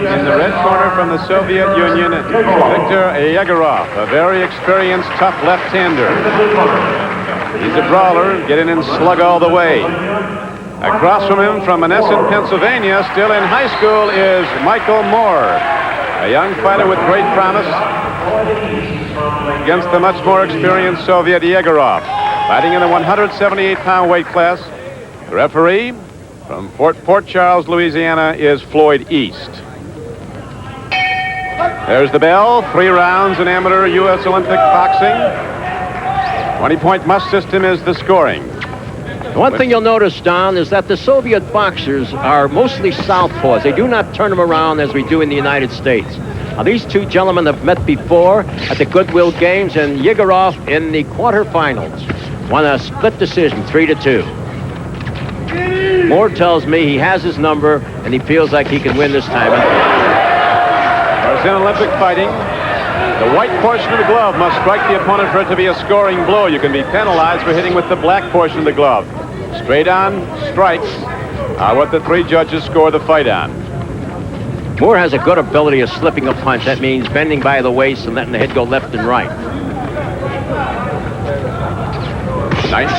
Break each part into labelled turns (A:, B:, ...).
A: In the red corner from the Soviet Union, Viktor Egorov, a very experienced, tough left-hander. He's a brawler, get in and slug all the way. Across from him, from Menneson, Pennsylvania, still in high school, is Michael Moore, a young fighter with great promise against the much more experienced Soviet Egorov, fighting in the 178-pound weight class. The referee from Port Charles, Louisiana, is Floyd East. There's the bell. 3 rounds in amateur U.S. Olympic boxing. 20-point must system is the scoring.
B: One thing you'll notice, Don, is that the Soviet boxers are mostly southpaws. They do not turn them around as we do in the United States. Now, these two gentlemen have met before at the Goodwill Games, and Egorov in the quarterfinals won a split decision, 3-2. Moore tells me he has his number, and he feels like he can win this time.
A: As in Olympic fighting, the white portion of the glove must strike the opponent for it to be a scoring blow. You can be penalized for hitting with the black portion of the glove. Straight-on strikes are what the 3 judges score the fight on.
B: Moore has a good ability of slipping a punch. That means bending by the waist and letting the head go left and right.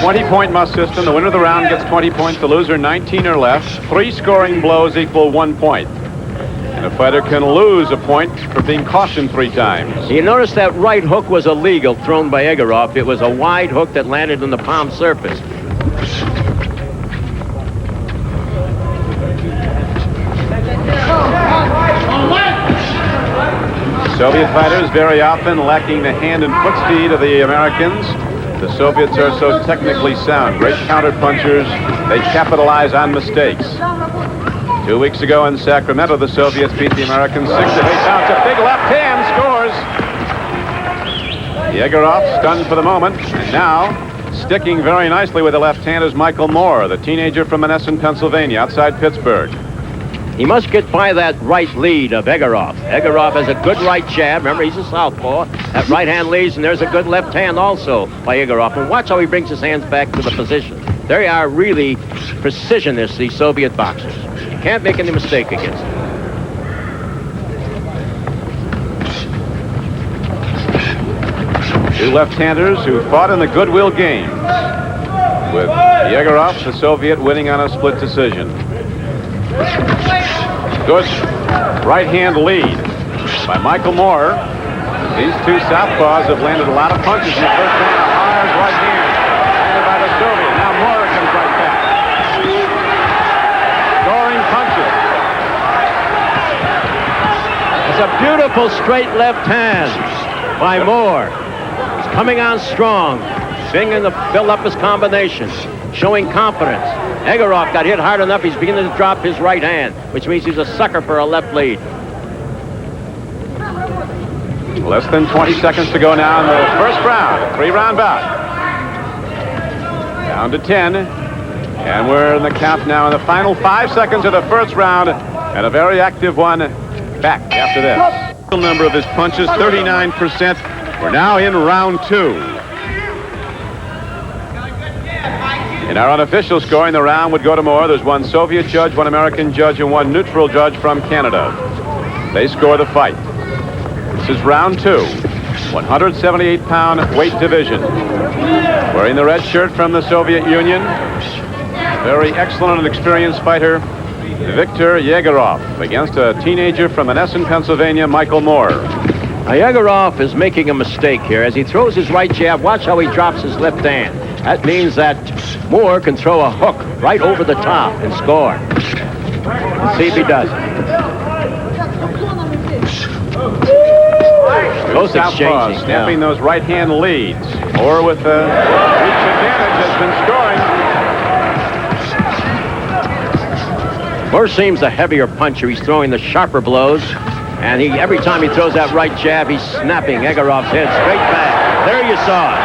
A: 20-point must system. The winner of the round gets 20 points. The loser 19 or less. 3 scoring blows equal 1 point. And a fighter can lose a point for being cautioned 3 times.
B: You notice that right hook was illegal, thrown by Egorov. It was a wide hook that landed on the palm surface.
A: Soviet fighters very often lacking the hand and foot speed of the Americans. The Soviets are so technically sound. Great counter-punchers. They capitalize on mistakes. 2 weeks ago in Sacramento, the Soviets beat the Americans 6-8 pounds. A big left hand scores. Egorov stunned for the moment. And now, sticking very nicely with the left hand is Michael Moore, the teenager from Menneson, Pennsylvania, outside Pittsburgh.
B: He must get by that right lead of Egorov. Egorov has a good right jab. Remember, he's a southpaw. That right hand leads, and there's a good left hand also by Egorov. And watch how he brings his hands back to the position. They are really precisionists, these Soviet boxers. You can't make any mistake against them.
A: Two left-handers who fought in the Goodwill Games, with Egorov, the Soviet, winning on a split decision. Good right hand lead by Michael Moore. These two southpaws have landed a lot of punches in the first round. A hard right hand landed by the Soviet. Now Moore comes right back. Scoring punches.
B: It's a beautiful straight left hand by Moore. He's coming on strong, beginning to build up his combinations, showing confidence. Egorov got hit hard enough, he's beginning to drop his right hand, which means he's a sucker for a left lead.
A: Less than 20 seconds to go now in the first round, 3-round bout. Down to 10, and we're in the count now in the final 5 seconds of the first round, and a very active one back after this. The number of his punches, 39%. We're now in round 2. In our unofficial scoring, the round would go to Moore. There's one Soviet judge, one American judge, and one neutral judge from Canada. They score the fight. This is round 2, 178-pound weight division. Wearing the red shirt from the Soviet Union, very excellent and experienced fighter, Viktor Egorov, against a teenager from Menneson, Pennsylvania, Michael Moore.
B: Now, Egorov is making a mistake here. As he throws his right jab, watch how he drops his left hand. That means that Moore can throw a hook right over the top and score. Let's see if he does. Close exchange.
A: Snapping those right-hand leads. Moore with the reach advantage has been scoring.
B: Moore seems the heavier puncher. He's throwing the sharper blows. And every time he throws that right jab, he's snapping Egorov's head straight back. There you saw it.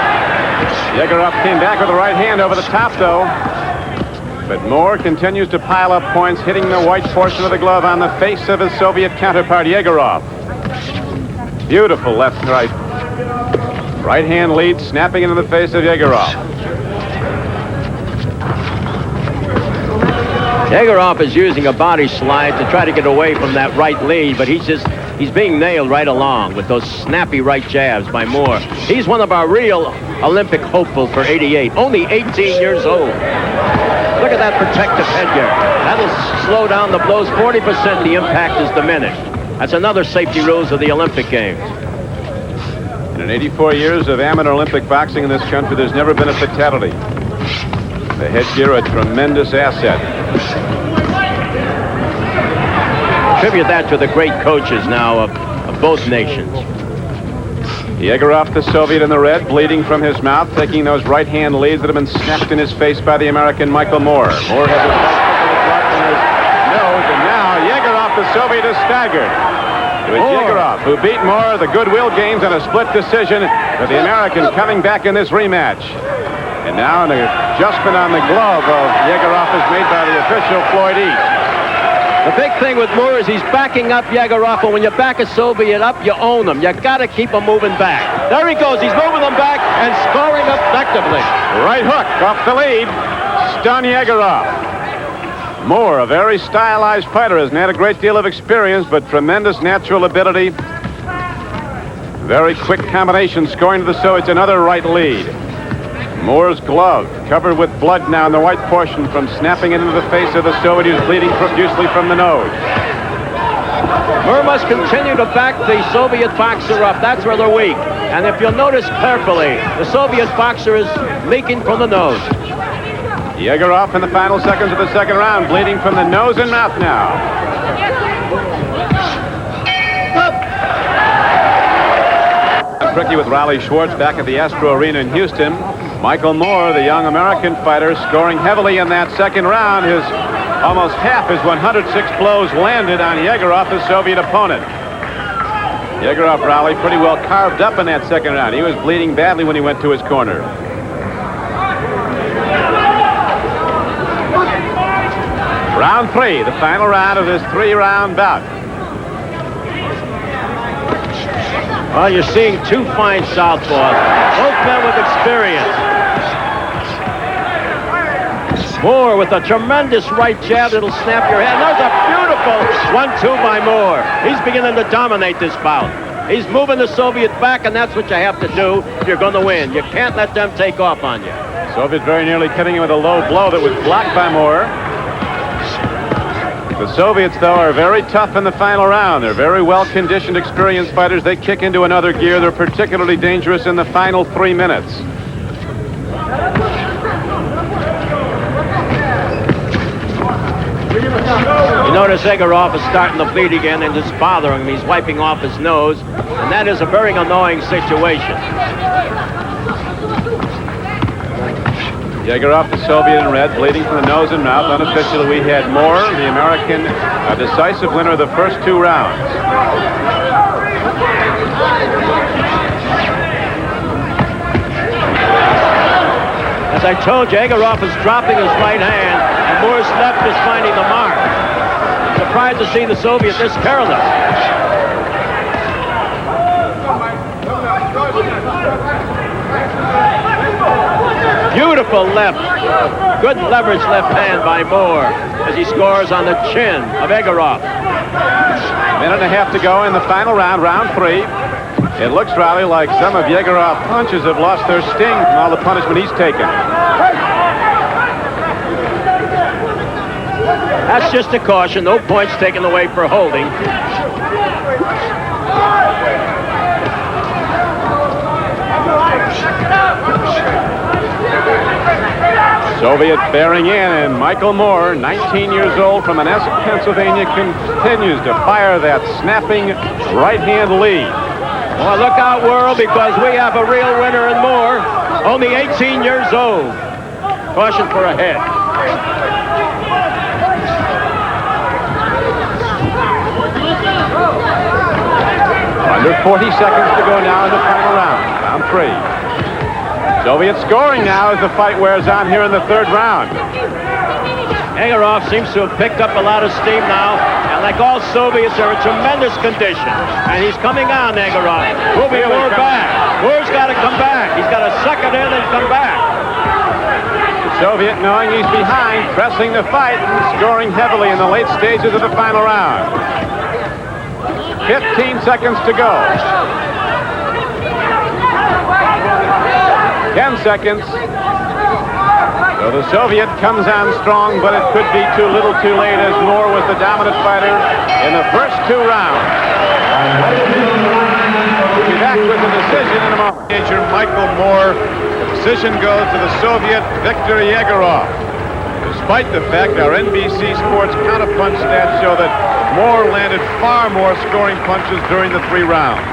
A: Egorov came back with the right hand over the top, though. But Moore continues to pile up points, hitting the white portion of the glove on the face of his Soviet counterpart, Egorov. Beautiful left-right. Right hand lead, snapping into the face of Egorov.
B: Egorov is using a body slide to try to get away from that right lead, but he's being nailed right along with those snappy right jabs by Moore. He's one of our real Olympic hopefuls for '88, only 18 years old. Look at that protective headgear. That'll slow down the blows 40%. The impact is diminished. That's another safety rules of the Olympic Games.
A: In 84 years of amateur Olympic boxing in this country, there's never been a fatality. The headgear, a tremendous asset.
B: Attribute that to the great coaches now of both nations.
A: Egorov, the Soviet in the red, bleeding from his mouth, taking those right-hand leads that have been snapped in his face by the American Michael Moore. Moore has a blood in his nose, and now Egorov, the Soviet, is staggered. It was Egorov who beat Moore the goodwill games in a split decision, with the American coming back in this rematch. And now an adjustment on the glove of Egorov is made by the official, Floyd East.
B: The big thing with Moore is he's backing up Egorov, and when you back a Soviet up, you own them. You got to keep him moving back. There he goes. He's moving them back and scoring effectively.
A: Right hook off the lead. Stun Egorov. Moore, a very stylized fighter, hasn't had a great deal of experience, but tremendous natural ability. Very quick combination, scoring to the Soviets. Another right lead. Moore's glove covered with blood now in the white portion from snapping it into the face of the Soviet, who's bleeding profusely from the nose.
B: Moore must continue to back the Soviet boxer up. That's where they're weak. And if you'll notice carefully, the Soviet boxer is leaking from the nose.
A: Egorov in the final seconds of the second round, bleeding from the nose and mouth now. Tricky with Riley Schwartz back at the Astro Arena in Houston. Michael Moore, the young American fighter, scoring heavily in that second round. His almost half his 106 blows landed on Egorov, his Soviet opponent. Egorov, Riley, pretty well carved up in that second round. He was bleeding badly when he went to his corner. Round three, the final round of this three-round bout.
B: Well, you're seeing two fine southpaws, both men with experience. Moore with a tremendous right jab that'll snap your head. There's a beautiful 1-2 by Moore. He's beginning to dominate this bout. He's moving the Soviet back, and that's what you have to do if you're going to win. You can't let them take off on you.
A: Soviet very nearly hitting him with a low blow that was blocked by Moore. The Soviets, though, are very tough in the final round. They're very well-conditioned, experienced fighters. They kick into another gear. They're particularly dangerous in the final 3 minutes.
B: You notice Egorov is starting to bleed again and it's bothering him. He's wiping off his nose, and that is a very annoying situation.
A: Egorov, the Soviet in red, bleeding from the nose and mouth. Unofficially, we had Moore, the American, a decisive winner of the first 2 rounds.
B: As I told you, Egorov is dropping his right hand, and Moore's left is finding the mark. I'm surprised to see the Soviet this careless. Beautiful left. Good leverage left hand by Moore as he scores on the chin of Egorov.
A: Minute and a half to go in the final round, round 3. It looks, Riley, like some of Egorov's punches have lost their sting from all the punishment he's taken.
B: That's just a caution. No points taken away for holding.
A: Soviet bearing in, and Michael Moore, 19 years old, from Manassas, Pennsylvania, continues to fire that snapping right-hand lead.
B: Well, look out, world, because we have a real winner in Moore, only 18 years old. Caution for a head.
A: Under 40 seconds to go now in the final round, round 3. Soviet scoring now as the fight wears on here in the 3rd round.
B: Egorov seems to have picked up a lot of steam now, and like all Soviets, they're in tremendous condition. And he's coming on, Egorov. Moving Moore back. Moore's got to come back. He's got to suck it in and come back.
A: The Soviet, knowing he's behind, pressing the fight and scoring heavily in the late stages of the final round. 15 seconds to go. 10 seconds. So the Soviet comes on strong, but it could be too little too late as Moore was the dominant fighter in the first 2 rounds. We'll be back with the decision in a moment.
C: Major Michael Moore. The decision goes to the Soviet Viktor Egorov. Despite the fact our NBC Sports counterpunch stats show that Moore landed far more scoring punches during the 3 rounds.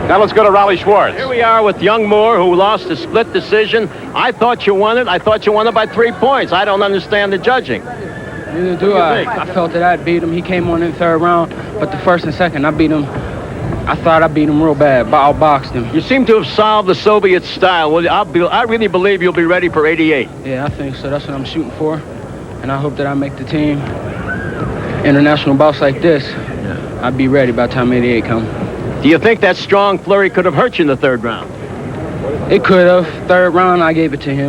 A: Now let's go to Raleigh Schwartz.
B: Here we are with young Moore, who lost a split decision. I thought you won it. I thought you won it by 3 points. I don't understand the judging.
D: Neither do I. I felt that I beat him. He came on in the 3rd round, but the 1st and 2nd, I beat him. I thought I beat him real bad, but I outboxed him.
B: You seem to have solved the Soviet style. Well, I really believe you'll be ready for 88.
D: Yeah, I think so. That's what I'm shooting for, and I hope that I make the team. International bouts like this, I'd be ready by the time 88 comes.
B: Do you think that strong flurry could have hurt you in the 3rd round?
D: It could have. 3rd round, I gave it to him.